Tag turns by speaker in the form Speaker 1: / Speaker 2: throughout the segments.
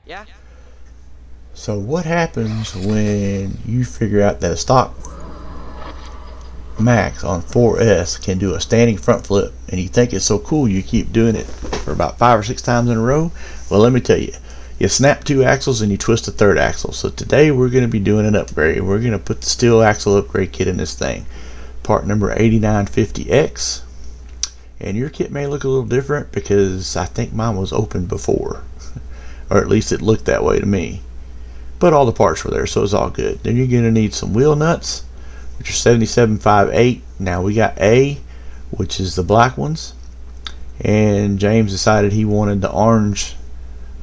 Speaker 1: Yeah.
Speaker 2: So what happens when you figure out that a stock Maxx on 4S can do a standing front flip, and you think it's so cool you keep doing it for about 5 or 6 times in a row? Well, let me tell you, you snap 2 axles and you twist the third axle. So today we're going to be doing an upgrade. We're going to put the steel axle upgrade kit in this thing, part number 8950X. And your kit may look a little different because I think mine was open before, or at least it looked that way to me. But all the parts were there, so it's all good. Then you're going to need some wheel nuts, which are 7758. Now we got A, which is the black ones, and James decided he wanted the orange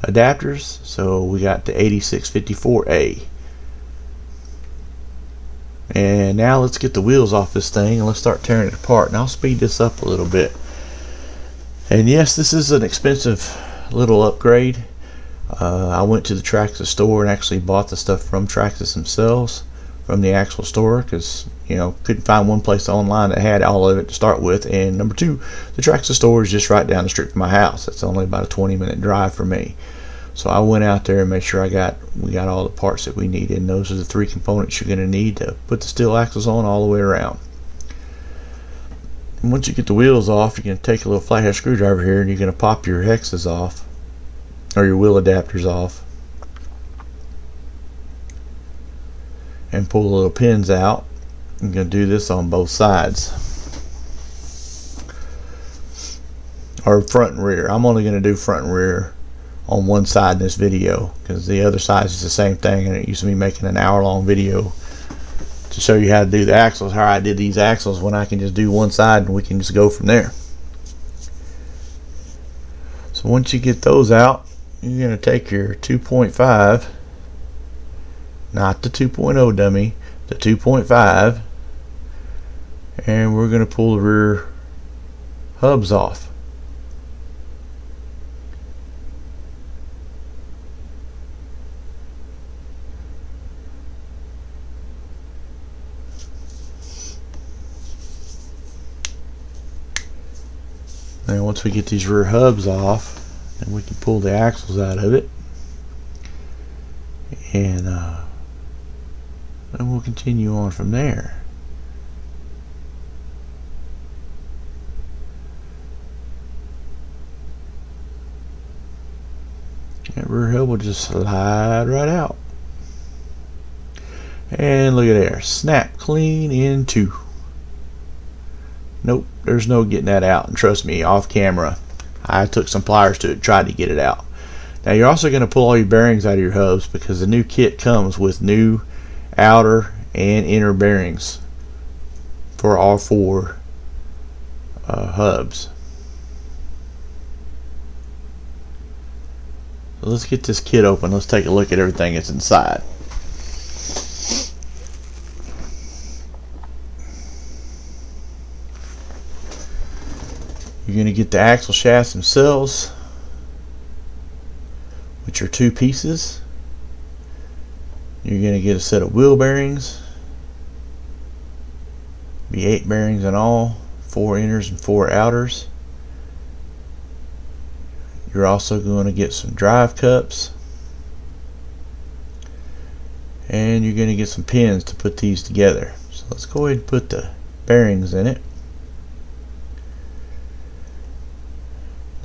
Speaker 2: adapters, so we got the 8654A. And now let's get the wheels off this thing and let's start tearing it apart. And I'll speed this up a little bit. And yes, this is an expensive little upgrade. I went to the Traxxas store and actually bought the stuff from Traxxas themselves, from the actual store, because couldn't find one place online that had all of it to start with. And number two, the Traxxas store is just right down the street from my house. It's only about a 20-minute drive for me. So I went out there and made sure we got all the parts that we needed, and those are the 3 components you're going to need to put the steel axles on all the way around. And once you get the wheels off, you're going to take a little flathead screwdriver here and you're going to pop your hexes off, or your wheel adapters off, and pull the little pins out. I'm going to do this on both sides, or front and rear. I'm only going to do front and rear on one side in this video because the other side is the same thing, and it used to be making an hour-long video to show you how to do the axles, how I did these axles, when I can just do one side and we can just go from there. So once you get those out, you're going to take your 2.5, not the 2.0 dummy, the 2.5, and we're going to pull the rear hubs off. And once we get these rear hubs off, then we can pull the axles out of it, and then we'll continue on from there. That rear hub will just slide right out, and look at there, snap clean in two. Nope, there's no getting that out, and trust me, off camera I took some pliers to it, tried to get it out. Now you're also going to pull all your bearings out of your hubs, because the new kit comes with new outer and inner bearings for all 4 hubs. So let's get this kit open. Let's take a look at everything that's inside. You're going to get the axle shafts themselves, which are 2 pieces. You're going to get a set of wheel bearings, be 8 bearings in all, 4 inners and 4 outers. You're also going to get some drive cups, and you're going to get some pins to put these together. So let's go ahead and put the bearings in it.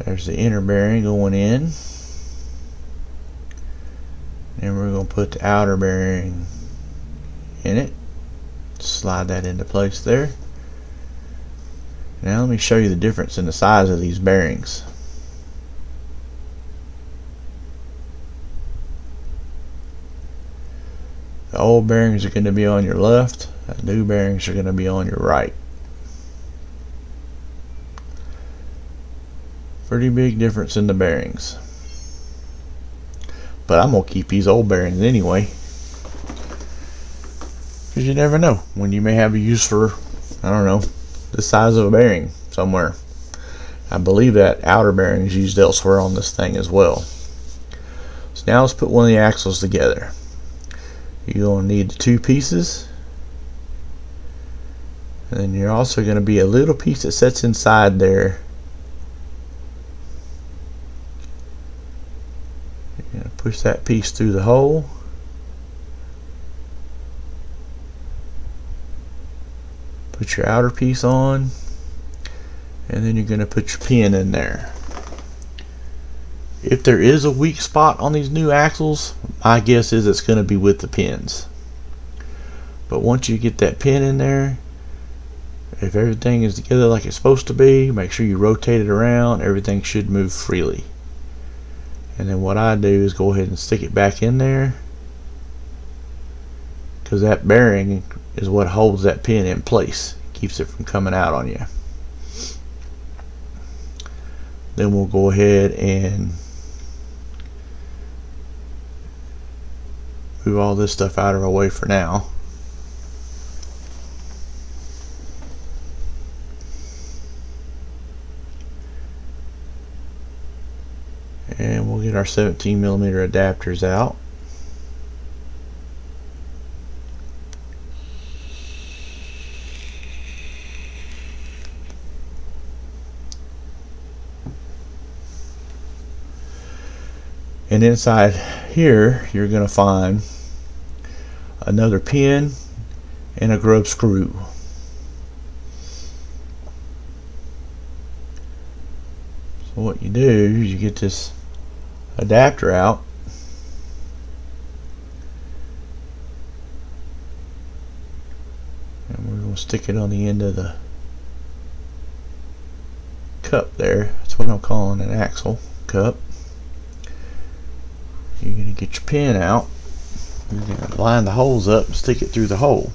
Speaker 2: There's the inner bearing going in, and we're going to put the outer bearing in it. Slide that into place there. Now let me show you the difference in the size of these bearings. The old bearings are going to be on your left, the new bearings are going to be on your right. Pretty big difference in the bearings. But I'm going to keep these old bearings anyway, because you never know when you may have a use for, I don't know, the size of a bearing somewhere. I believe that outer bearing is used elsewhere on this thing as well. So now let's put one of the axles together. You're going to need the 2 pieces, and then you're also going to be a little piece that sits inside there. You're going to push that piece through the hole. Put your outer piece on, and then you're going to put your pin in there. If there is a weak spot on these new axles, my guess is it's going to be with the pins. But once you get that pin in there, if everything is together like it's supposed to be, make sure you rotate it around. Everything should move freely. And then what I do is go ahead and stick it back in there, because that bearing is what holds that pin in place, keeps it from coming out on you. Then we'll go ahead and move all this stuff out of our way for now. And we'll get our 17mm adapters out. And inside here you're going to find another pin and a grub screw. So what you do is you get this adapter out, and we're going to stick it on the end of the cup there. That's what I'm calling an axle cup. You're going to get your pin out. You're going to line the holes up and stick it through the hole.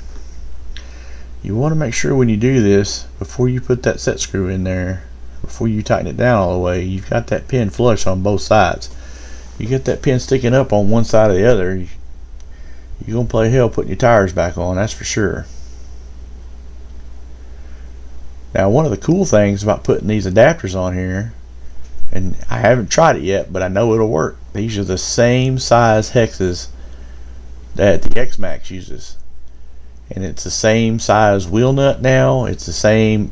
Speaker 2: You want to make sure when you do this, before you put that set screw in there, before you tighten it down all the way, you've got that pin flush on both sides. You get that pin sticking up on one side or the other, you're going to play hell putting your tires back on, that's for sure. Now, one of the cool things about putting these adapters on here, and I haven't tried it yet, but I know it'll work. These are the same size hexes that the X-Maxx uses. And it's the same size wheel nut now. It's the same,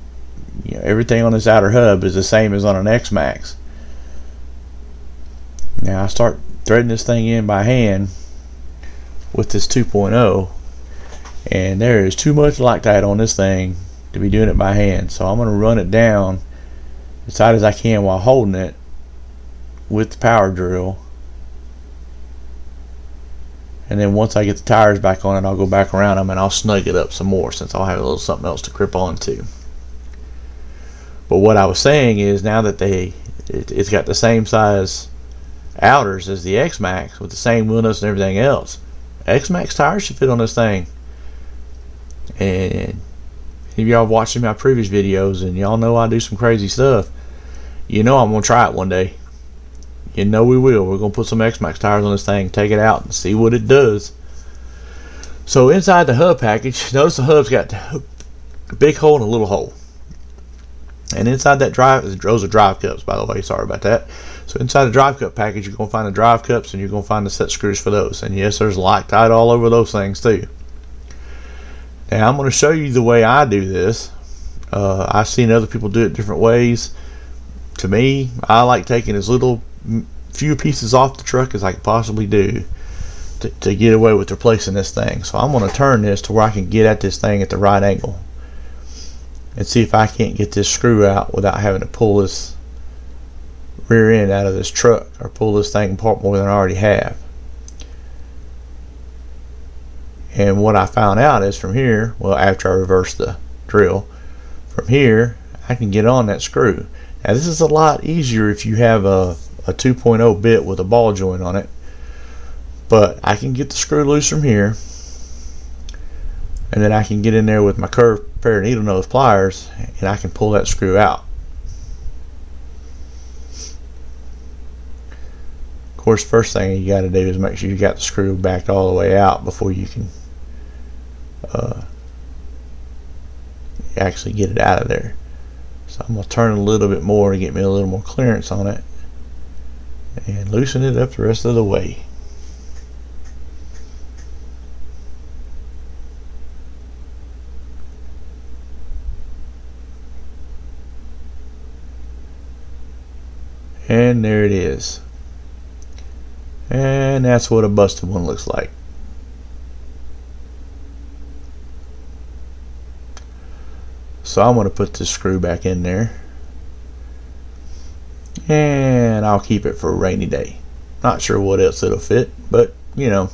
Speaker 2: you know, everything on this outer hub is the same as on an X-Maxx. Now I start threading this thing in by hand with this 2.0, and there is too much Loctite on this thing to be doing it by hand. So I'm going to run it down as tight as I can while holding it with the power drill. And then once I get the tires back on it, I'll go back around them and I'll snug it up some more, since I'll have a little something else to grip onto. But what I was saying is, now that it's got the same size outers as the X-Maxx with the same wheel nuts and everything else, X-Maxx tires should fit on this thing. And if y'all watching my previous videos and y'all know I do some crazy stuff, you know I'm gonna try it one day. You know we will. We're gonna put some X-Maxx tires on this thing, take it out and see what it does. So inside the hub package, notice the hub's got a big hole and a little hole. And inside that those are drive cups, by the way, sorry about that. So inside the drive cup package, you're going to find the drive cups, and you're going to find the set screws for those. And yes, there's Loctite all over those things too. Now I'm going to show you the way I do this. I've seen other people do it different ways. To me, I like taking as little few pieces off the truck as I can possibly do to get away with replacing this thing. So I'm going to turn this to where I can get at this thing at the right angle and see if I can't get this screw out without having to pull this rear end out of this truck, or pull this thing apart more than I already have. And what I found out is, from here, well, after I reverse the drill, from here I can get on that screw. Now this is a lot easier if you have a 2.0 bit with a ball joint on it, but I can get the screw loose from here, and then I can get in there with my curved pair of needle nose pliers and I can pull that screw out. Of course, first thing you got to do is make sure you got the screw backed all the way out before you can actually get it out of there. So I'm going to turn a little bit more to get me a little more clearance on it and loosen it up the rest of the way. And there it is. And that's what a busted one looks like. So I'm going to put this screw back in there, and I'll keep it for a rainy day. Not sure what else it'll fit, but you know,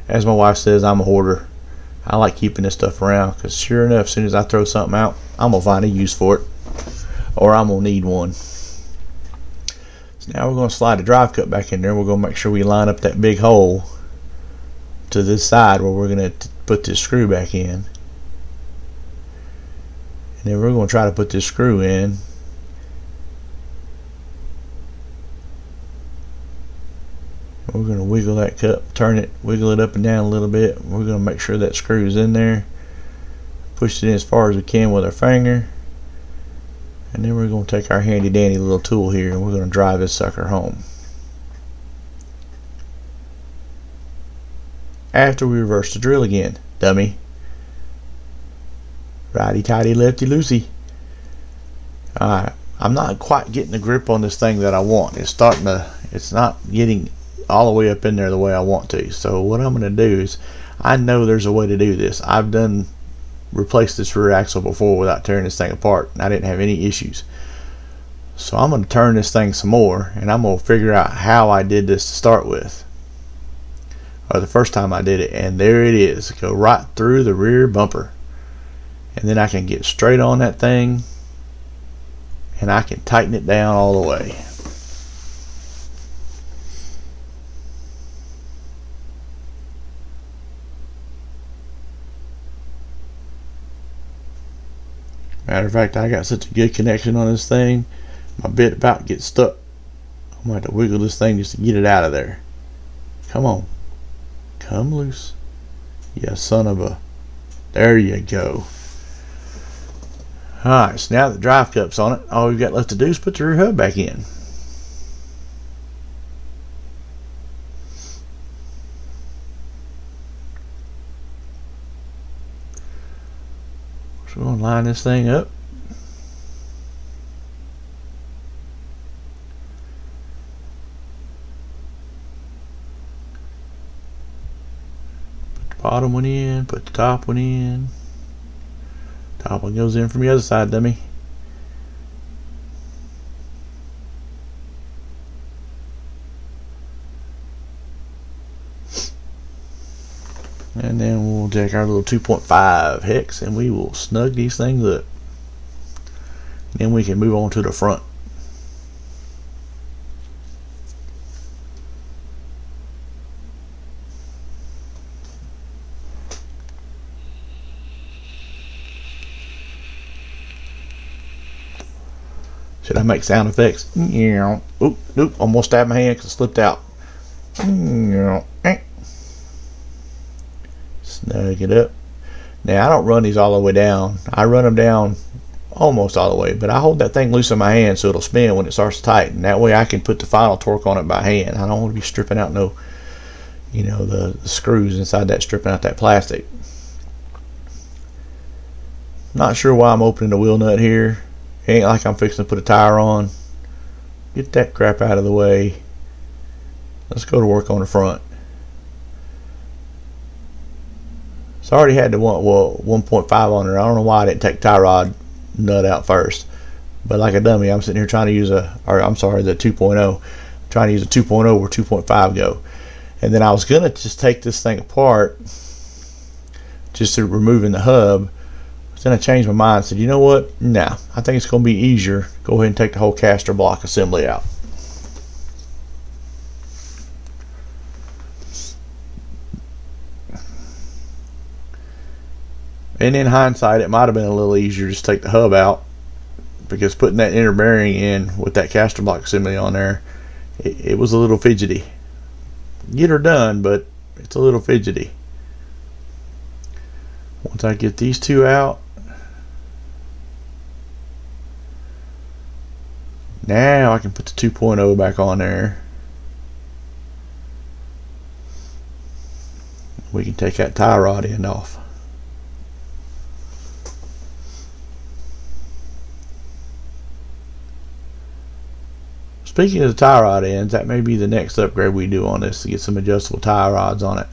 Speaker 2: as my wife says, I'm a hoarder. I like keeping this stuff around because sure enough, as soon as I throw something out, I'm going to find a use for it, or I'm going to need one. So now we're going to slide the drive cup back in there. We're going to make sure we line up that big hole to this side where we're going to put this screw back in. And then we're going to try to put this screw in. We're going to wiggle that cup, turn it, wiggle it up and down a little bit. We're going to make sure that screw's in there. Push it in as far as we can with our finger. And then we're going to take our handy dandy little tool here and we're going to drive this sucker home. After we reverse the drill again, dummy. Righty tighty, lefty loosey. Alright, I'm not quite getting the grip on this thing that I want. It's not getting all the way up in there the way I want to. So what I'm going to do is, I know there's a way to do this. I've replaced this rear axle before without tearing this thing apart, and I didn't have any issues. So I'm going to turn this thing some more, and I'm going to figure out how I did this to start with, or the first time I did it. And there it is, go right through the rear bumper. And then I can get straight on that thing and I can tighten it down all the way. Matter of fact, I got such a good connection on this thing, my bit about gets stuck. I'm going to have to wiggle this thing just to get it out of there. Come on. Come loose. You son of a... There you go. Alright, so now that the drive cup's on it, all we've got left to do is put the rear hub back in. So we're going to line this thing up. Put the bottom one in, put the top one in. Top one goes in from the other side, dummy. And then we'll take our little 2.5 hex and we will snug these things up. Then we can move on to the front. Should I make sound effects? Oop, nope, almost stabbed my hand because it slipped out. Snug it up. Now I don't run these all the way down. I run them down almost all the way, but I hold that thing loose in my hand so it'll spin when it starts to tighten. That way I can put the final torque on it by hand. I don't want to be stripping out no, the screws inside that, stripping out that plastic. Not sure why I'm opening the wheel nut here. It ain't like I'm fixing to put a tire on. Get that crap out of the way. Let's go to work on the front. So I already had the 1.5 on there. I don't know why I didn't take the tie rod nut out first. But like a dummy, I'm sitting here trying to use the 2.0. Trying to use a 2.0 where 2.5 go. And then I was going to just take this thing apart, just to removing the hub. Then I changed my mind and said, you know what? Nah, I think it's going to be easier. Go ahead and take the whole caster block assembly out. And in hindsight, it might have been a little easier just to take the hub out, because putting that inner bearing in with that caster block assembly on there, it was a little fidgety. Get her done, but it's a little fidgety. Once I get these two out, now I can put the 2.0 back on there. We can take that tie rod end off. speaking of the tie rod ends, that may be the next upgrade we do on this, to get some adjustable tie rods on it.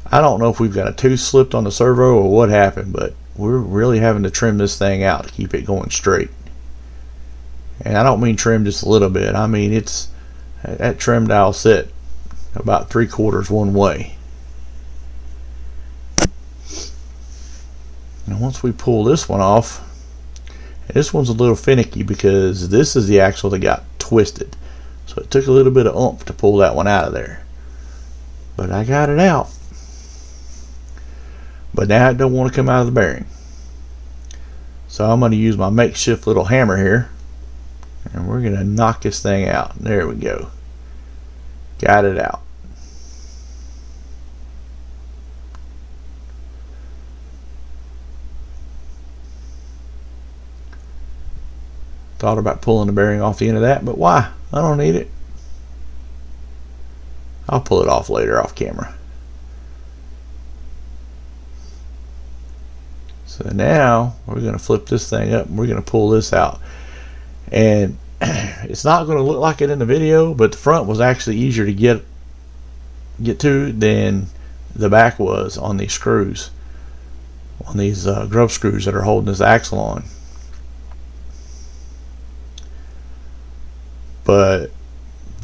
Speaker 2: I don't know if we've got a tooth slipped on the servo or what happened, but we're really having to trim this thing out to keep it going straight. And I don't mean trim just a little bit. I mean, it's that trim dial set about 3/4 one way. And once we pull this one off, and this one's a little finicky because this is the axle that got twisted, so it took a little bit of oomph to pull that one out of there, but I got it out. But now it don't want to come out of the bearing, so I'm going to use my makeshift little hammer here, and we're going to knock this thing out. There we go, got it out. Thought about pulling the bearing off the end of that, but why? I don't need it. I'll pull it off later off camera. So now we're going to flip this thing up and we're going to pull this out. And it's not going to look like it in the video, but the front was actually easier to get to than the back was on these screws, on these grub screws that are holding this axle on. But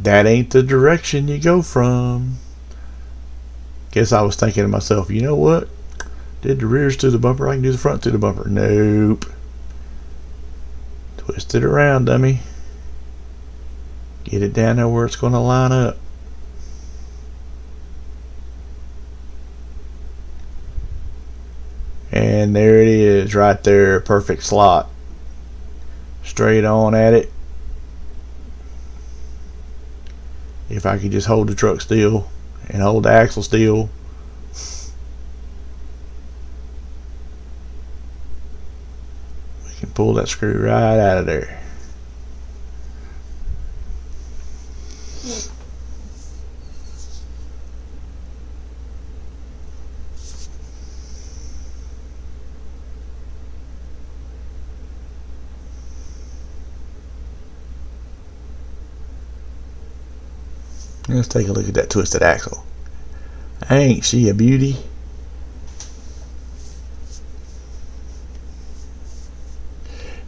Speaker 2: that ain't the direction you go from. Guess I was thinking to myself, you know what? Did the rears to the bumper, I can do the front to the bumper. Nope. Twist it around, dummy. Get it down there where it's going to line up. And there it is, right there, perfect slot. Straight on at it. If I could just hold the truck still and hold the axle still. We can pull that screw right out of there. Let's take a look at that twisted axle. Ain't she a beauty?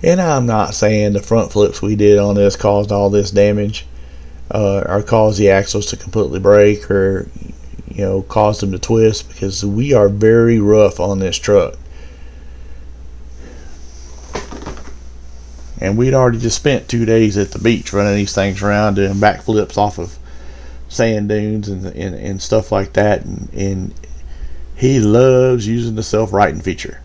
Speaker 2: And I'm not saying the front flips we did on this caused all this damage, or caused the axles to completely break, or caused them to twist, because we are very rough on this truck. And we'd already just spent 2 days at the beach running these things around, doing backflips off of sand dunes and stuff like that, and he loves using the self-righting feature.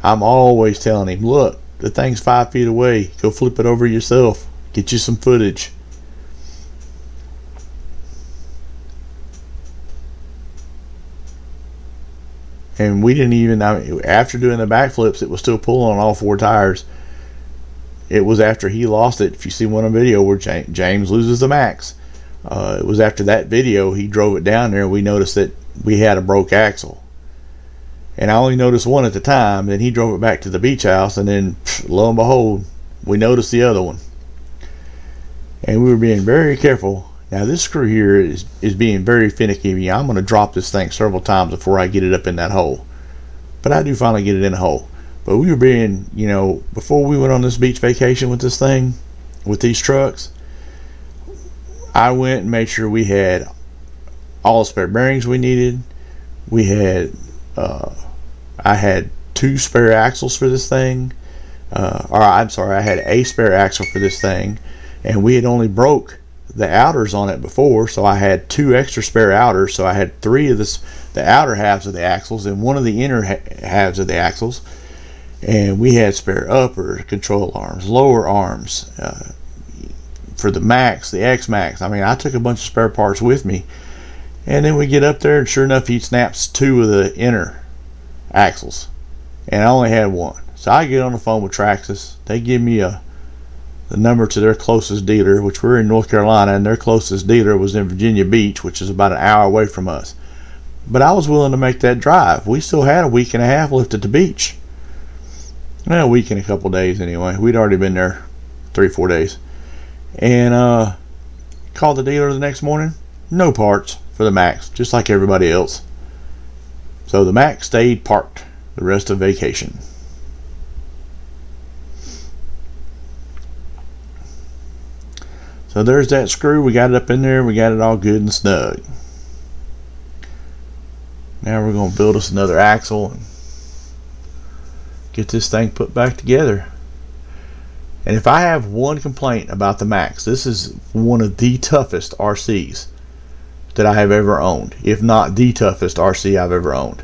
Speaker 2: I'm always telling him, look, the thing's 5 feet away, go flip it over yourself, get you some footage. And we didn't even, after doing the backflips, it was still pulling on all 4 tires. It was after he lost it. If you see one on video where James loses the Maxx, it was after that video he drove it down there. We noticed that we had a broke axle, and I only noticed one at the time. Then he drove it back to the beach house, and then lo and behold, we noticed the other one. And we were being very careful. Now this screw here is being very finicky. I'm going to drop this thing several times before I get it up in that hole, but I do finally get it in the hole. But we were being, before we went on this beach vacation with this thing, with these trucks, I went and made sure we had all the spare bearings we needed. We had, I had 2 spare axles for this thing. I'm sorry, I had a spare axle for this thing, and we had only broke the outers on it before, so I had 2 extra spare outers. So I had 3 of the outer halves of the axles and 1 of the inner halves of the axles. And we had spare upper control arms, lower arms, for the Maxx, the X Maxx. I mean, I took a bunch of spare parts with me. And then we get up there, and sure enough, he snaps 2 of the inner axles, and I only had 1. So I get on the phone with Traxxas. They give me the number to their closest dealer, which we're in North Carolina, and their closest dealer was in Virginia Beach, which is about an hour away from us. But I was willing to make that drive. We still had a week and a half left at the beach. Well, a week and a couple days anyway. We'd already been there 3 or 4 days. And called the dealer the next morning. No parts for the Maxx, just like everybody else. So the Maxx stayed parked the rest of vacation. So there's that screw. We got it up in there. We got it all good and snug. Now we're going to build us another axle and get this thing put back together. And if I have one complaint about the Maxx, this is one of the toughest RCs that I have ever owned, if not the toughest RC I've ever owned.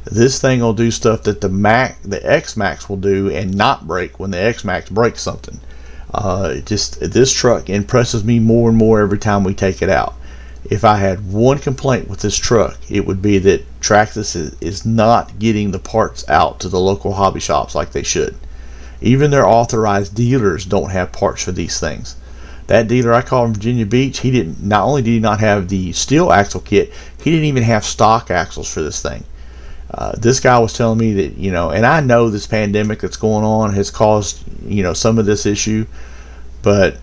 Speaker 2: This thing will do stuff that the X-Maxx will do and not break when the X-Maxx breaks something. This truck impresses me more and more every time we take it out. If I had one complaint with this truck, it would be that Traxxas is not getting the parts out to the local hobby shops like they should. Even their authorized dealers don't have parts for these things. That dealer I called in Virginia Beach, not only did he not have the steel axle kit, he didn't even have stock axles for this thing. This guy was telling me that, and I know this pandemic that's going on has caused, some of this issue, but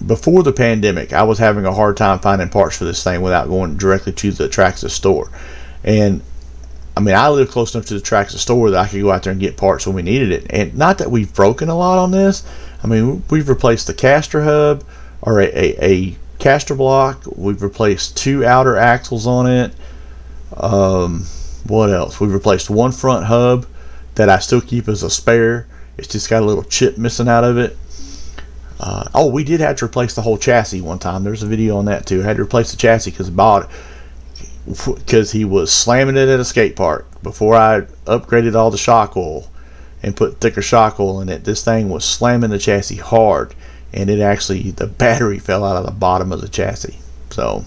Speaker 2: before the pandemic, I was having a hard time finding parts for this thing without going directly to the Traxxas store. And I mean, I live close enough to the Traxxas store that I could go out there and get parts when we needed it. And not that we've broken a lot on this. I mean, we've replaced the caster hub, or a caster block. We've replaced 2 outer axles on it. What else? We've replaced 1 front hub that I still keep as a spare. It's just got a little chip missing out of it. Oh, we did have to replace the whole chassis one time. There's a video on that too. I had to replace the chassis because he was slamming it at a skate park. Before I upgraded all the shock oil and put thicker shock oil in it, this thing was slamming the chassis hard, and the battery fell out of the bottom of the chassis. So,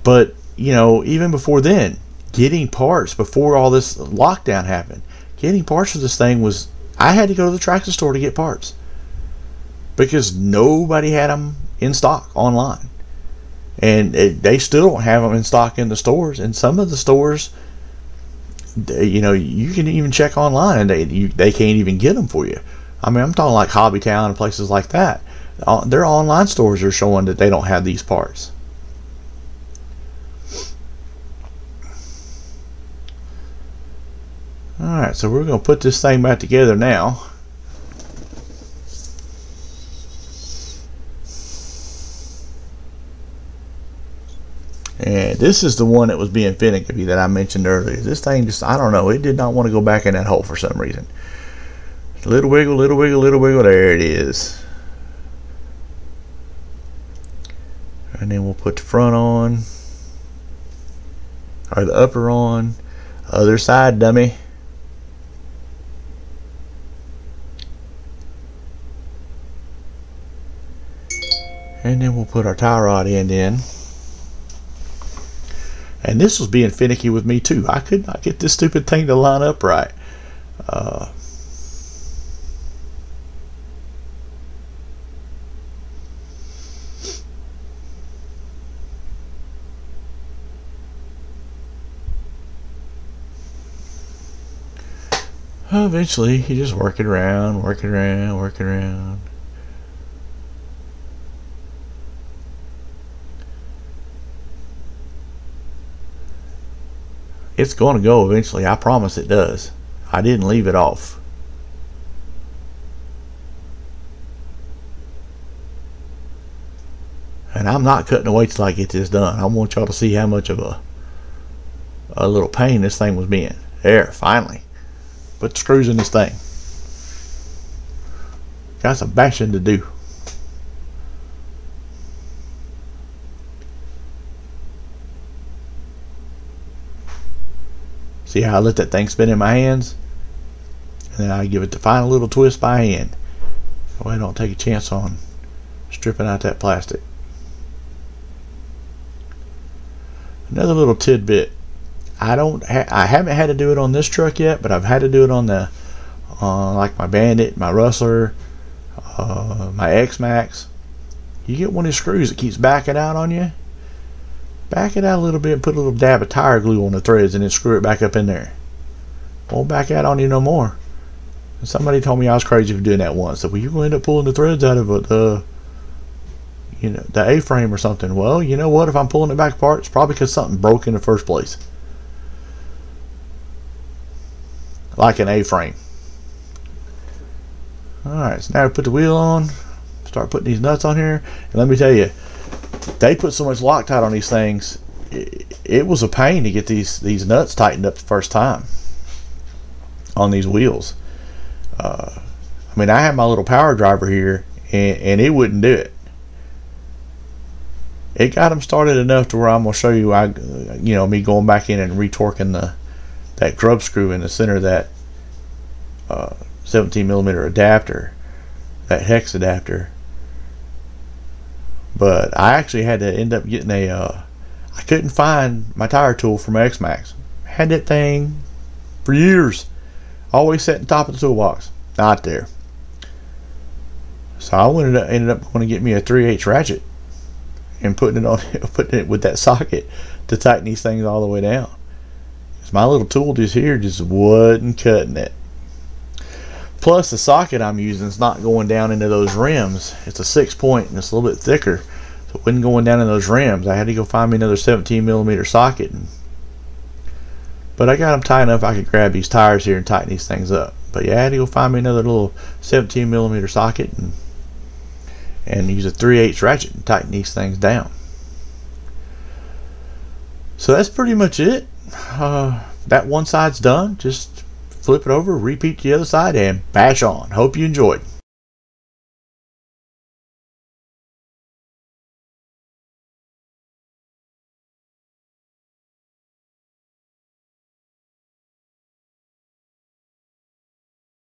Speaker 2: but even before then, getting parts before all this lockdown happened, getting parts for this thing was, I had to go to the Traxxas store to get parts because nobody had them in stock online. And they still don't have them in stock in the stores. And some of the stores, you can even check online and they can't even get them for you. I mean, I'm talking like Hobbytown and places like that. Their online stores are showing that they don't have these parts. Alright, so we're going to put this thing back together now. And this is the one that was being finicky that I mentioned earlier. This thing just, I don't know, it did not want to go back in that hole for some reason. Little wiggle, little wiggle, little wiggle, there it is. And then we'll put the front on, or the upper on. Other side, dummy. And then we'll put our tie rod end in. And this was being finicky with me too. I could not get this stupid thing to line up right. Eventually, you just work it around, work it around, work it around. It's going to go eventually. I promise it does. I didn't leave it off. And I'm not cutting away till I get this done. I want y'all to see how much of a little pain this thing was being. There, finally. Put the screws in this thing. Got some bashing to do. See how I let that thing spin in my hands? And then I give it the final little twist by hand. So I don't take a chance on stripping out that plastic. Another little tidbit. I haven't had to do it on this truck yet, but I've had to do it on the like my Bandit, my Rustler, my X-Maxx. You get one of these screws that keeps backing out on you. Back it out a little bit, put a little dab of tire glue on the threads, and then screw it back up in there. Won't back out on you no more. Somebody told me I was crazy for doing that once. So, well, you're going to end up pulling the threads out of it, you know, the A-frame or something. Well, you know what? If I'm pulling it back apart, it's probably because something broke in the first place. Like an A-frame. Alright, so now we put the wheel on. Start putting these nuts on here. And let me tell you, they put so much Loctite on these things, it was a pain to get these nuts tightened up the first time on these wheels. I mean, I had my little power driver here, and it wouldn't do it. It got them started enough to where I'm gonna show you, you know, me going back in and retorquing that grub screw in the center of that 17mm adapter, that hex adapter. But I actually had to end up getting I couldn't find my tire tool from Maxx. Had that thing for years, always sat on top of the toolbox, not there. So I ended up going to get me a 3/8 ratchet and putting it with that socket to tighten these things all the way down. Because my little tool just wasn't cutting it. Plus the socket I'm using is not going down into those rims. It's a 6-point and it's a little bit thicker, so it wasn't going down in those rims. I had to go find me another 17mm socket. But I got them tight enough I could grab these tires here and tighten these things up. But yeah, I had to go find me another little 17mm socket and use a 3/8 ratchet and tighten these things down. So that's pretty much it. That one side's done. Just flip it over, repeat the other side, and bash on. Hope you enjoyed.